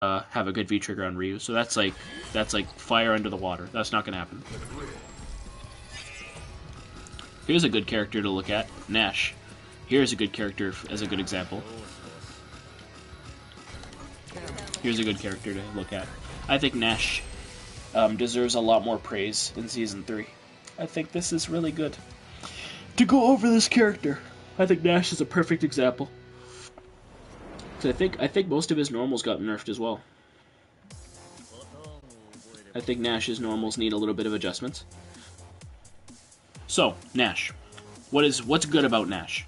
have a good V trigger on Ryu. So that's like fire under the water. That's not gonna happen. Here's a good character to look at, Nash. Here's a good character as a good example. Here's a good character to look at. I think Nash deserves a lot more praise in Season 3. I think this is really good. To go over this character, I think Nash is a perfect example. So I think most of his normals got nerfed as well. I think Nash's normals need a little bit of adjustments. So, Nash. What's good about Nash?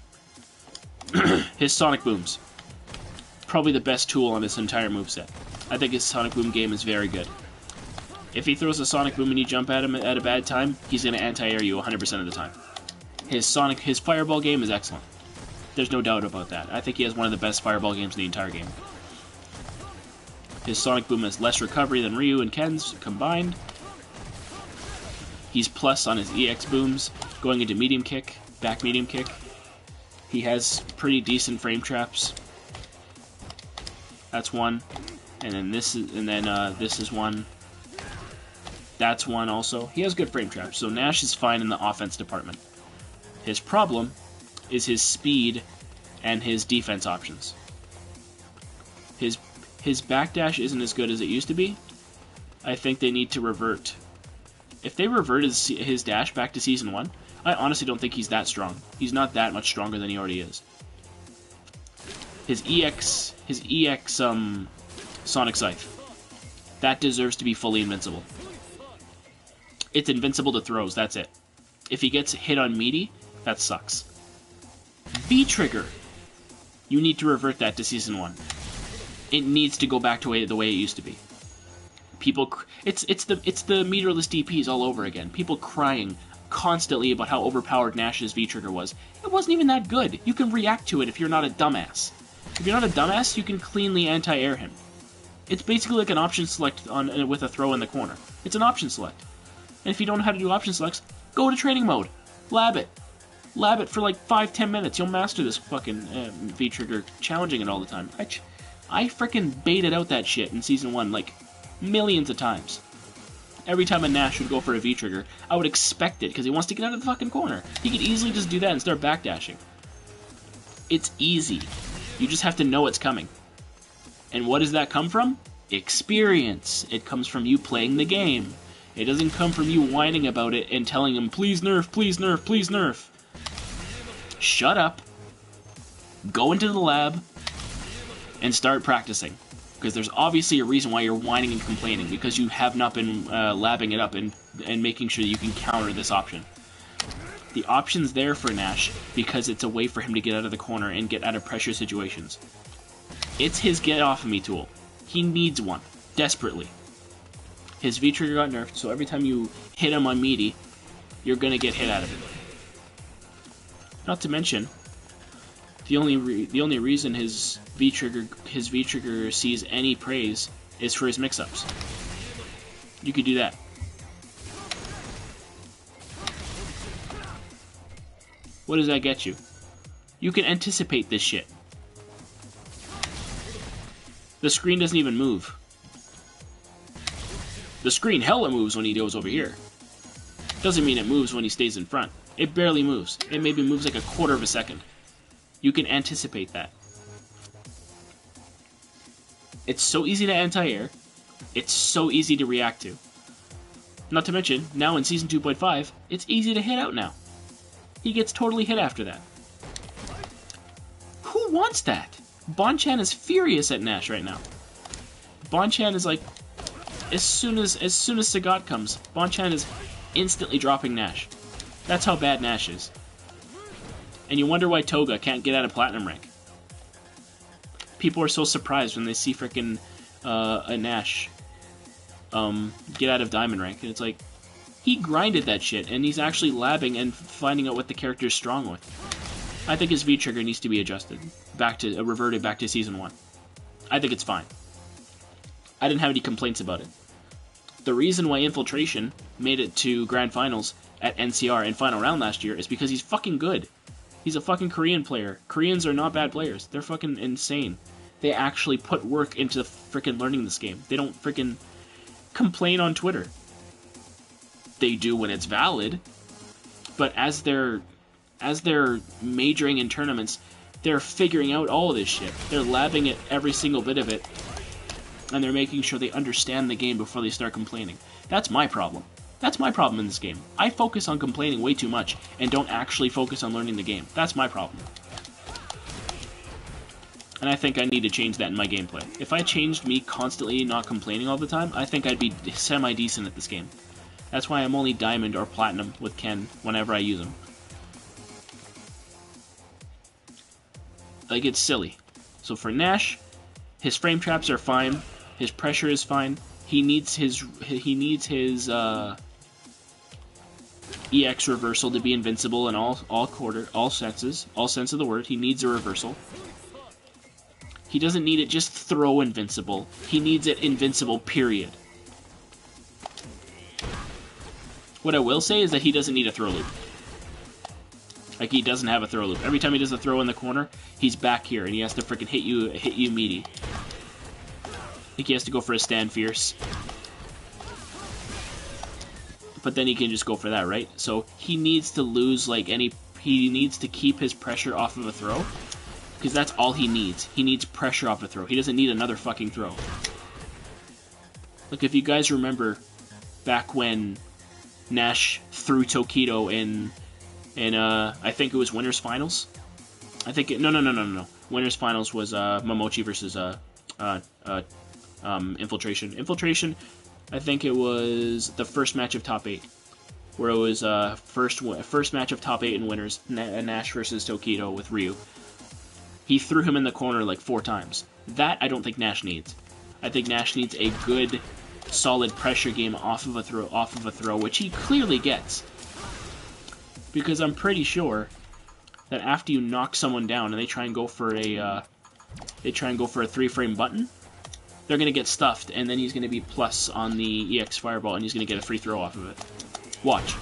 His Sonic Booms. Probably the best tool on this entire moveset. I think his Sonic Boom game is very good. If he throws a Sonic Boom and you jump at him at a bad time, he's going to anti-air you 100% of the time. His Fireball game is excellent. There's no doubt about that. I think he has one of the best Fireball games in the entire game. His Sonic Boom has less recovery than Ryu and Ken's combined. He's plus on his EX booms, going into medium kick, back medium kick. He has pretty decent frame traps. That's one, and then this is one. That's one also. He has good frame traps, so Nash is fine in the offense department. His problem is his speed and his defense options. His backdash isn't as good as it used to be. I think they need to revert. If they reverted his dash back to Season 1, I honestly don't think he's that strong. He's not that much stronger than he already is. His EX Sonic Scythe, that deserves to be fully invincible. It's invincible to throws, that's it. If he gets hit on meaty, that sucks. V-Trigger, you need to revert that to Season 1. It needs to go back to the way it used to be. It's the meterless DPs all over again. People crying constantly about how overpowered Nash's V-Trigger was. It wasn't even that good. You can react to it if you're not a dumbass. If you're not a dumbass, you can cleanly anti-air him. It's basically like an option select with a throw in the corner. It's an option select. And if you don't know how to do option selects, go to training mode. Lab it. Lab it for like 5-10 minutes. You'll master this fucking V-Trigger, challenging it all the time. I frickin' baited out that shit in Season 1 like millions of times. Every time a Nash would go for a V-Trigger, I would expect it, because he wants to get out of the fucking corner. He could easily just do that and start backdashing. It's easy. You just have to know it's coming. And what does that come from? Experience. It comes from you playing the game. It doesn't come from you whining about it and telling him, please nerf, please nerf, please nerf. Shut up. Go into the lab and start practicing. Because there's obviously a reason why you're whining and complaining, because you have not been labbing it up and making sure that you can counter this option. The option's there for Nash because it's a way for him to get out of the corner and get out of pressure situations. It's his get off of me tool. He needs one, desperately. His V-Trigger got nerfed, so every time you hit him on meaty, you're gonna get hit out of it. Not to mention, the only reason his V-Trigger sees any praise is for his mix-ups. You could do that. What does that get you? You can anticipate this shit. The screen doesn't even move. The screen hella moves when he goes over here. Doesn't mean it moves when he stays in front. It barely moves. It maybe moves like a quarter of a second. You can anticipate that. It's so easy to anti-air. It's so easy to react to. Not to mention, now in Season 2.5, it's easy to hit out now. He gets totally hit after that. Who wants that? Bonchan is furious at Nash right now. Bonchan is like, as soon as Sagat comes, Bonchan is instantly dropping Nash. That's how bad Nash is. And you wonder why Toga can't get out of Platinum rank. People are so surprised when they see frickin' a Nash get out of Diamond rank. And it's like, he grinded that shit, and he's actually labbing and finding out what the character is strong with. I think his V-Trigger needs to be adjusted. Reverted back to Season 1. I think it's fine. I didn't have any complaints about it. The reason why Infiltration made it to Grand Finals at NCR in Final Round last year is because he's fucking good. He's a fucking Korean player. Koreans are not bad players. They're fucking insane. They actually put work into freaking learning this game. They don't freaking complain on Twitter. They do when it's valid, but as they're majoring in tournaments, they're figuring out all of this shit. They're labbing it, every single bit of it, and they're making sure they understand the game before they start complaining. That's my problem. That's my problem in this game. I focus on complaining way too much and don't actually focus on learning the game. That's my problem. And I think I need to change that in my gameplay. If I changed me constantly not complaining all the time, I think I'd be semi-decent at this game. That's why I'm only Diamond or Platinum with Ken whenever I use him. Like, it's silly. So for Nash, his frame traps are fine. His pressure is fine. He needs his EX reversal to be invincible in all senses of the word. He needs a reversal. He doesn't need it just throw invincible. He needs it invincible, period. What I will say is that he doesn't need a throw loop. Like, he doesn't have a throw loop. Every time he does a throw in the corner, he's back here, and he has to freaking hit you meaty. I think he has to go for a stand fierce. But then he can just go for that, right? So he needs to lose, like, he needs to keep his pressure off of a throw, because that's all he needs. He needs pressure off a throw. He doesn't need another fucking throw. Like, if you guys remember back when Nash threw Tokido in I think it was Winners Finals. I think no. Winners Finals was Momochi versus Infiltration. Infiltration, I think it was the first match of top 8, where it was first match of top 8 in Winners, Nash versus Tokido with Ryu. He threw him in the corner like 4 times. That I don't think Nash needs. I think Nash needs a good, solid pressure game off of a throw, which he clearly gets. Because I'm pretty sure that after you knock someone down and they try and go for a 3-frame button, they're gonna get stuffed, and then he's gonna be plus on the EX Fireball, and he's gonna get a free throw off of it. Watch.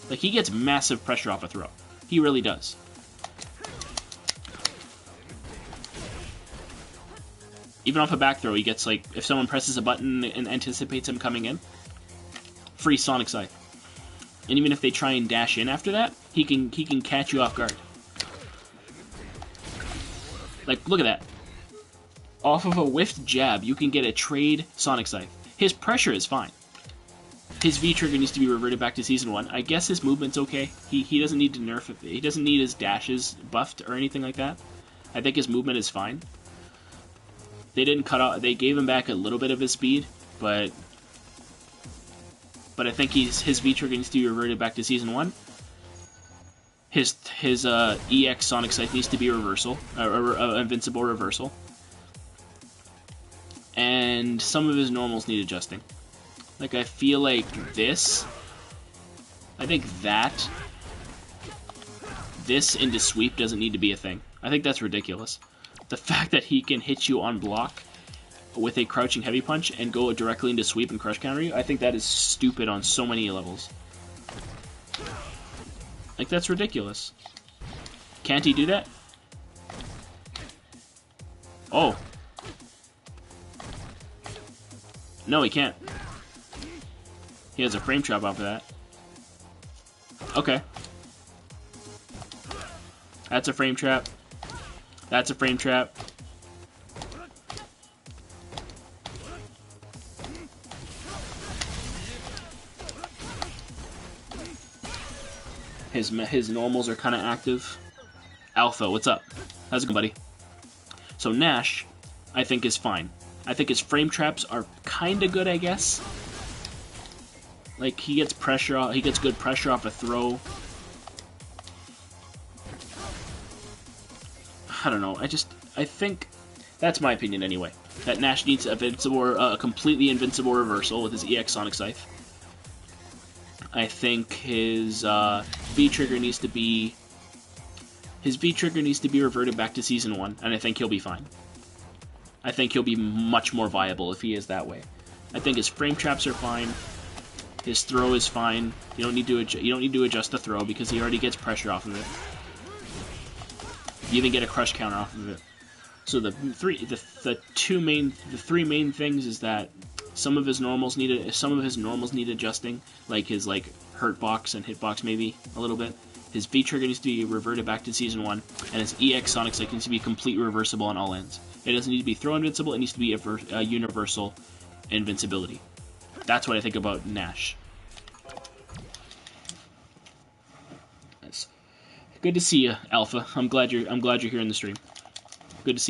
Like, he gets massive pressure off a throw. He really does. Even off a back throw, he gets, like, if someone presses a button and anticipates him coming in, free Sonic Scythe. And even if they try and dash in after that, he can catch you off guard. Like, look at that. Off of a whiffed jab, you can get a trade Sonic Scythe. His pressure is fine. His V-trigger needs to be reverted back to Season 1. I guess his movement's okay. He doesn't need to nerf it. He doesn't need his dashes buffed or anything like that. I think his movement is fine. They didn't cut out. They gave him back a little bit of his speed, but I think his V-trigger needs to be reverted back to Season 1. His EX Sonic Scythe needs to be invincible reversal. And some of his normals need adjusting. Like, I feel like this into sweep doesn't need to be a thing. I think that's ridiculous. The fact that he can hit you on block with a crouching heavy punch and go directly into sweep and crush counter you, I think that is stupid on so many levels. Like, that's ridiculous. Can't he do that? Oh. No, he can't. He has a frame trap off of that. Okay. That's a frame trap. That's a frame trap. His normals are kind of active. Alpha, what's up? How's it going, buddy? So Nash, I think, is fine. I think his frame traps are kind of good, I guess. Like, he gets pressure. He gets good pressure off a throw. I don't know. I think that's my opinion anyway. That Nash needs a completely invincible reversal with his EX Sonic Scythe. I think his V-trigger needs to be reverted back to Season 1, and I think he'll be fine. I think he'll be much more viable if he is that way. I think his frame traps are fine. His throw is fine. You don't need to adjust the throw because he already gets pressure off of it. You even get a crush counter off of it. So the three main things is that some of his normals need adjusting, like his hurt box and hitbox maybe a little bit. His V trigger needs to be reverted back to Season 1, and his EX Sonic Stick needs to be complete reversible on all ends. It doesn't need to be throw invincible, it needs to be a universal invincibility. That's what I think about Nash. Nice. Good to see you, Alpha. I'm glad you're here in the stream. Good to see you.